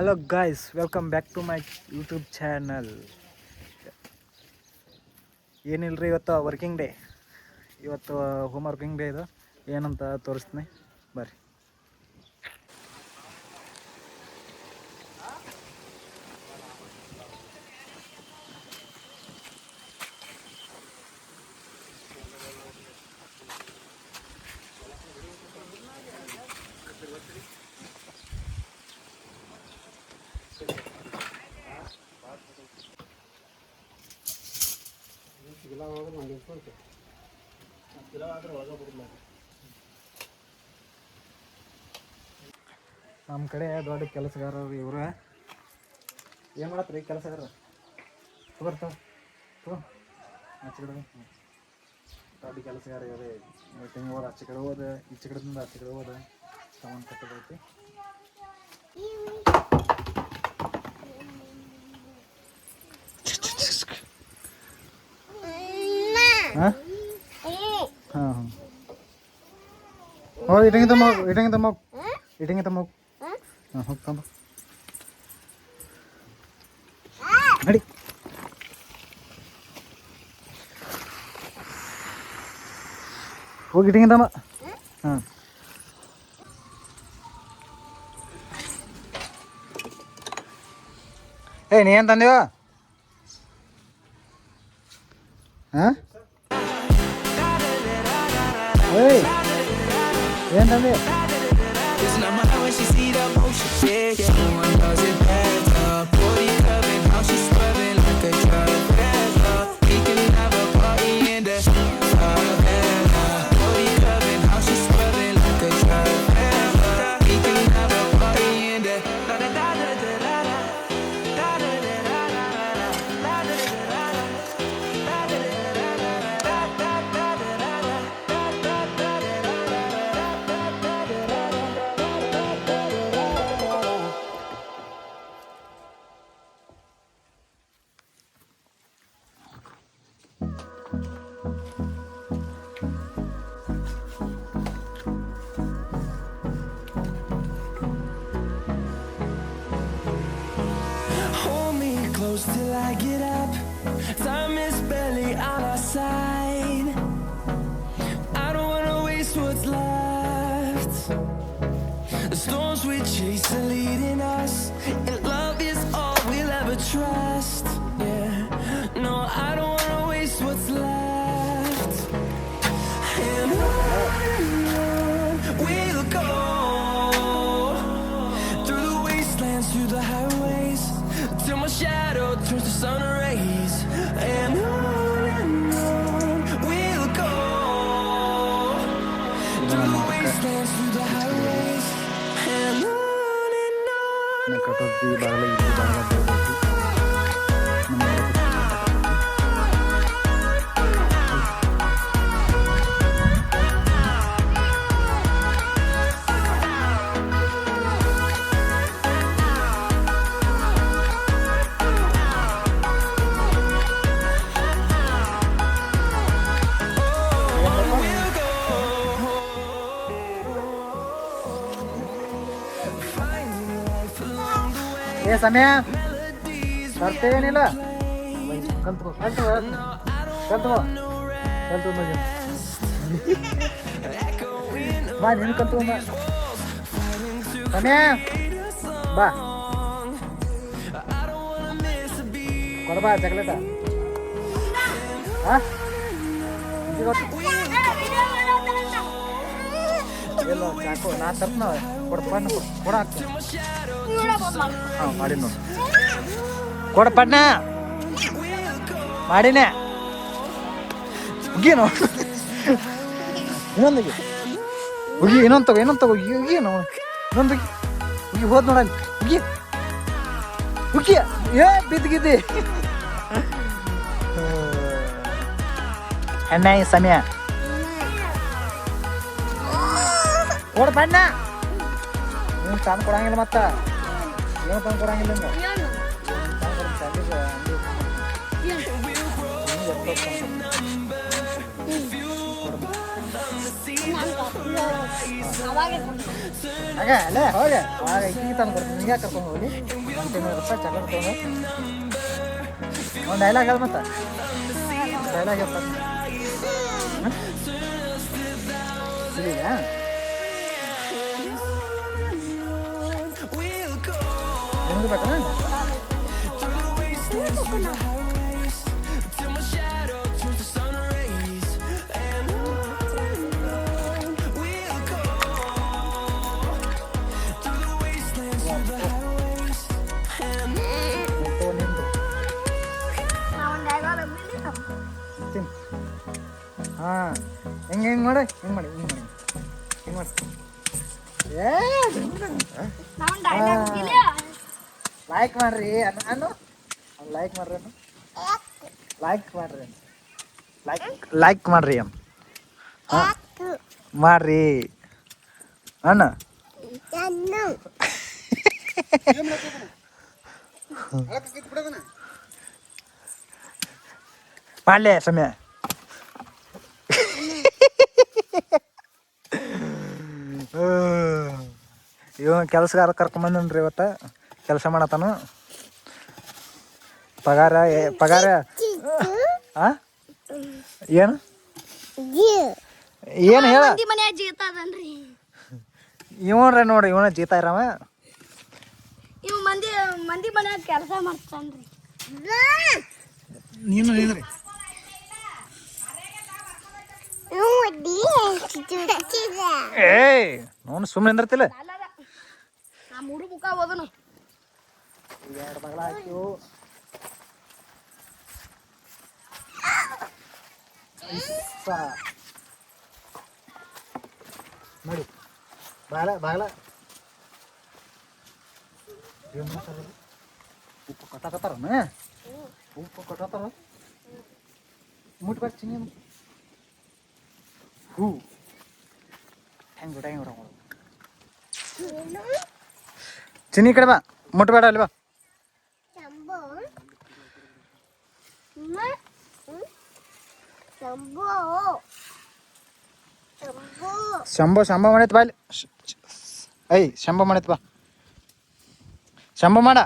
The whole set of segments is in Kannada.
Hello guys, welcome back to my YouTube channel. ಏನಿಲ್ಲರಿ, ಇವತ್ತು ವರ್ಕಿಂಗ್ ಡೇ. ಇವತ್ತು ಹೋಮ್ ವರ್ಕಿಂಗ್ ಡೇ ಇದು. ಏನಂತ ತೋರಿಸ್ತೀನಿ ಬರ್ರಿ. ನಮ್ಮ ಕಡೆ ದೊಡ್ಡ ಕೆಲಸಗಾರರು ಇವ್ರು. ಏನು ಮಾಡತ್ರಿ ಕೆಲಸಗಾರ? ಬರ್ತಾವ ಆಚೆ ಕಡೆ ದೊಡ್ಡ ಕೆಲಸಗಾರ ಇವ್ರೆ. ತೆಂಗು ಹೋದ ಆಚೆ ಕಡೆ ಹೋದ, ಈಚೆ ಕಡೆದಿಂದ ಆಚೆ ಕಡೆ ಹೋದ, ಸಾಮಾನು ಕಟ್ಟದೈತಿ. ಹಾಂ ಹಾಂ ಹಾಂ ಹೋಗಿ ಇಟಂಗಿ ತಮ್ಮ ಹಾಂ ಹೋಗ್ತಂಬ ನಡಿ. ಹೋಗಿ ಇಟಂಗಿ ತಮ್ಮ. ಹಾಂ ನೀ ಏನು ತಂದೆವ? ಹಾಂ ಏನು ತಂದೆ? Till I get up, time is barely on our side. I don't wanna waste what's left. The storms we chase are leading us, and love is all we'll ever trust. Yeah, no, I don't wanna waste what's left. And on we'll go, through the wastelands, through the highways, till my shadow turns to sun rays. And on we'll go, through the wastelands, through the highways, and on. ಸಮಯ ಬರ್ತೇವೇನಿಲ್ಲ ಕಲ್ತು ಬಾ, ನೀನು ಕಲ್ತು ಬಾ. ಸಮಯ ಬಾ, ಕೊಡಬಾ ಚಾಕ್ಲೇಟ. ಹಾಂ ಎಲ್ಲ ಚಾಕು ನಾ ತರ್ನ ಕೊಡಪಣ್ಣ ಕೊಡ ಹಾಂ ಮಾಡಿ ನೋಡಿ. ಕೊಡಪಣ್ಣ ಮಾಡಿನೇ ಹುಗ್ಗಿ ನೋಡಿ. ಇನ್ನೊಂದು ಹುಗ್ಗಿ, ಇನ್ನೊಂದು ತಗೋ ಹುಗ್ಗಿ ನಾವು ಇನ್ನೊಂದು ಹುಗ್ಗಿ ಹೋದ್ ನೋಡಲ್ಲಿ ಹುಗ್ಗಿ ಬಿದ್ದಿದ್ದಿ ಅಣ್ಣ. ಈ ಸಮಯ ಕೊಡ ಬಣ್ಣ. ನೀವು ತಂದು ಕೊಡಂಗಿಲ್ಲ, ಮತ್ತ ಏನು ತಂದು ಕೊಡಂಗಿಲ್ಲ. ಹಾಗೆ ಅಲ್ಲೇ ಹೋಗಿ ಆಗ ಈಗ ತಂದು ಕೊಡ್ತೀನಿ ನಿಂಗೆ ಕರ್ಕೊಂಡು ಹೋಗಿ $100 ಚಾಕ್ಲೇಟ್ ತೊಗೊಂಡು ಒಂದು ಡೈಲಾಗ್ ಹೇಳಿ ಮತ್ತೆ ಡೈಲಾಗ್ ಹೇಳ್ತಾರೆ ಸರಿಯಾ ನಿಮ್ಗೆ ಬೇಕಾ ಹಾಂ ಹಿಂಗೆ ಮಾಡಿ ಹಿಂಗೆ ಮಾಡಿ ಲೈಕ್ ಮಾಡ್ರಿ ಅನ್ನು ಲೈಕ್ ಮಾಡ್ರಿ ಲೈಕ್ ಮಾಡ್ರಿ ಮಾಡ್ರಿ ಅಣ್ಣ ಮಾಡ್ಲಿ ಸಮಯ ಇವ ಕೆಲಸಗಾರ ಕರ್ಕೊಂಬಂದನ್ರಿ ಇವತ್ತು ಕೆಲಸ ಮಾಡತ್ತಾನು ಪಗಾರ ಏನು ಏನು ಹೇಳ ಇವನ್ರಿ ನೋಡಿ ಇವನ ಜೀತ ಇರವ ಇವ್ ಮಂದಿ ಮನ್ಯಾಗ ಕೆಲಸ ಮಾಡ್ತಾನ್ರಿ ನೀನು ಏನ್ರಿ ಏಯ್ ನೋನು ಸುಮ್ಮನೆ ಅಂದಿರ್ತಿಲ್ಲ ನಾ ಮೂರು ಬುಕ್ಕ ಓದನು ಎರಡು ಮಗಳ ಹಾಕಿವು ನೋಡಿ ಬಾಗಲ ಉಪ್ಪು ಕಟ್ಟಾಕತ್ತಾರ ಉಪ್ಪು ಕಟ್ಟಾತಾರ ಮುಟ್ಬೇಕು ಚಿನ್ನಿ ಹೂ ಹೆಂಗೆ ಬಿಡ ಚಿನ್ನಿ ಕಡೆ ಬಾ ಮುಟ್ಬೇಡ ಅಲ್ಲಿ ಬಾ ಶಂಭೋ ಮಾಡೈತ್ ಬಾ ಅಲ್ಲಿ ಶಂಭೋ ಮಾಡೈತ್ ಬಾ ಶಂಭೋ ಮಾಡು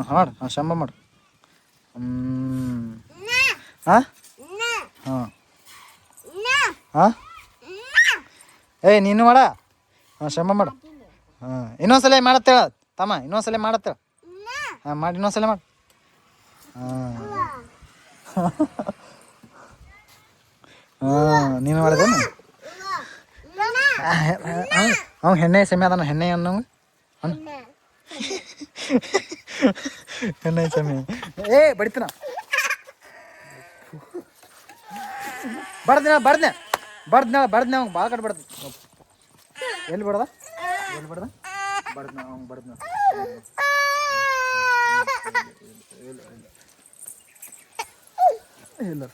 ಹಾಡು ಶಂಭೋ ಮಾಡು ಏಯ್ ನೀನು ಮಾಡ ಶಂಭ ಮಾಡು ಇನ್ನೊಂದ್ಸಲ ಮಾಡತ್ತೇಳ ತಮ್ಮ ಇನ್ನೊಂದ್ಸಲ ಮಾಡತ್ತೇಳ ಮಾಡಿ ಇನ್ನೊಂದ್ಸಲ ಮಾಡು ನೀನು ಮಾಡಿದೇನು ಅವ್ ಹೆಣ್ಣೆ ಸಮಯ ಅದಾನ ಹೆಣ್ಣೆ ಅನ್ನಂಗ ಹೆಣ್ಣೆ ಸಮಯ ಬಡಿತನ ಬಡ್ದ ಅವ್ನು ಭಾಳ ಕಟ್ ಬಡ್ದ ಎಲ್ಲಿ ಬಡ್ದ ಬಡ್ದ ಇಲ್ಲ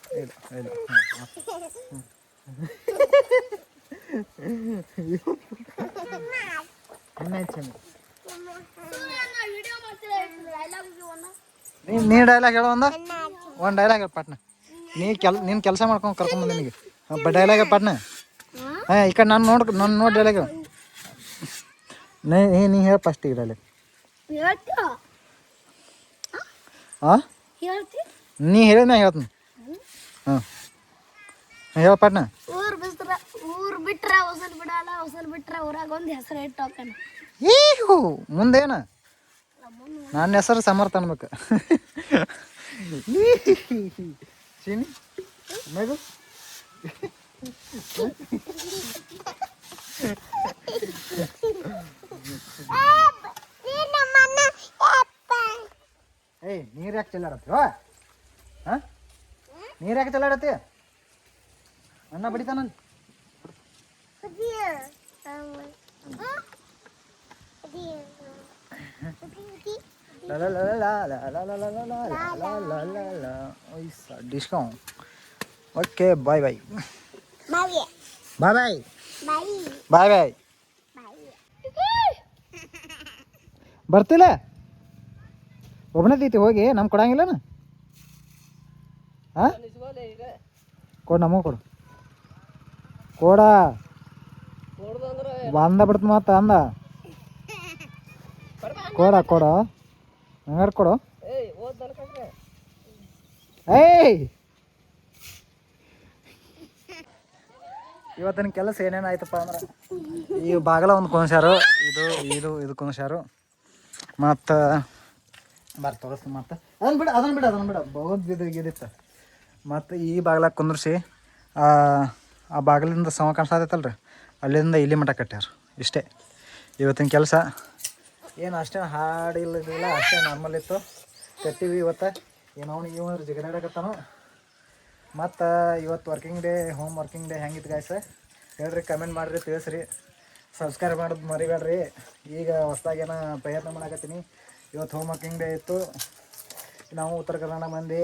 ನೀ ಡೈಲಾಗ್ ಹೇಳೋ ಒಂದು ಡೈಲಾಗ್ ಹೇಳ ಪಾಟ್ನ ನೀನು ಕೆಲಸ ಮಾಡ್ಕೊಂಡು ಕರ್ಕೊಂಬಂದ ನಿನಗೆ ಡೈಲಾಗ್ ಪಾಟ್ನ ಈ ಕಡೆ ನಾನು ನೋಡಿ ಡೈಲಾಗ್ ನೀ ಹೇಳ ಫಸ್ಟ್ ಈಗ ಡೈಲಾಗ್ ನೀ ಹೇಳಿದ ನಾ ಹೇಳ್ತೀನಿ ಹೇಳ ಪಾಟ್ನ ಊರ್ ಬಿಟ್ರ ಹೊಸಲ್ ಬಿಡಲ್ಲ ಹೊಸಲ್ ಬಿಟ್ರ ಊರಾಗ ಒಂದು ಹೆಸರು ಇಟ್ಟು ಹೋಗ್ತಾನ ಈಹು ಮುಂದೇನ ನನ್ನ ಹೆಸರು ಸಮರ್ಥ ಅನ್ಬೇಕು ಚೀನಿ ಮೇಗು ಏಯ್ ನೀರು ಯಾಕೆ ಚೆಲ್ಲಾಡತ್ತಿ ನೀರು ಯಾಕೆ ಚೆಲ್ಲಾಡತ್ತಿ ಅಣ್ಣ ಬಡಿತಾನಲ್ಲಿ ಡಿಸ್ಕೌಂಟ್ ಓಕೆ ಬಾಯ್ ಬರ್ತಿಲ್ಲ ಒಬ್ಬನೇ ತೀತಿ ಹೋಗಿ ನಮ್ಗೆ ಕೊಡಂಗಿಲ್ಲನ ಕೊಡು ನಮಗೆ ಕೊಡು ಕೊಡ ಬಂದ ಬಿಡ್ತು ಮತ್ತೆ ಅಂದ ಕೊಡ ಹಂಗಾರೆ ಕೊಡು ಏಯ್ ಇವತ್ತಿನ ಕೆಲಸ ಏನೇನು ಆಯ್ತಪ್ಪ ಅಂದ್ರೆ ಈ ಬಾಗಲ ಒಂದು ಕುಣಿಸ್ಯಾರು ಇದು ಕುಣಿಸ್ಯಾರು ಮತ್ತು ತೋರಿಸ್ತು ಮತ್ತು ಅದನ್ನು ಬಿಡ ಬಹುದ್ ಇದಿತ್ತು ಮತ್ತು ಈ ಬಾಗ್ಲಾಗ ಕುಂದ್ರಿಸಿ ಆ ಬಾಗಿಲಿಂದ ಸಮ ಕಾಣಿಸ್ತೈತಲ್ರಿ ಅಲ್ಲಿಂದ ಇಲ್ಲಿ ಮಠ ಕಟ್ಟ್ಯಾರ ಇಷ್ಟೇ ಇವತ್ತಿನ ಕೆಲಸ ಏನು ಅಷ್ಟೇ ಹಾಡಿಲ್ಲ ಅಷ್ಟೇ ನಾರ್ಮಲ್ ಇತ್ತು ಕಟ್ತೀವಿ ಇವತ್ತು ಇವನು ಜಿಗದಾಡಕತ್ತಾನು ಮತ್ತು ಇವತ್ತು working day home working day ಹೆಂಗಿತ್ತು ಗಾಯ್ಸ ಹೇಳ್ರಿ ಕಮೆಂಟ್ ಮಾಡಿರಿ ತಿಳಿಸ್ರಿ ಸಬ್ಸ್ಕ್ರೈಬ್ ಮಾಡೋದು ಮರಿಬೇಡ್ರಿ ಈಗ ಹೊಸ್ದಾಗೇನ ಪ್ರಯತ್ನ ಮಾಡಕತ್ತೀನಿ ಇವತ್ತು ಹೋಮ್ ವರ್ಕಿಂಗ್ ಡೇ ಇತ್ತು ನಾವು ಉತ್ತರ ಕನ್ನಡ ಮಂದಿ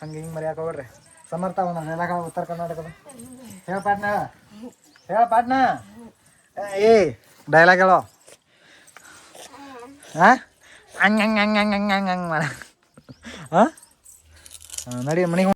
ಹಿಂಗೆ ಮರ್ಯಾಕೆ ಹೋಗ್ರಿ ಸಮರ್ಥ ಎಲ್ಲ ಉತ್ತರ ಕರ್ನಾಟಕದ ಹೇಳ ಪಾಟ್ನ ಏ ಡೈಲಾಗ್ ಹೇಳೋ ಹಾಂ ಹಂಗೆ ಮಾಡ ಹಾಂ ನಡಿ ಮನೆಗೆ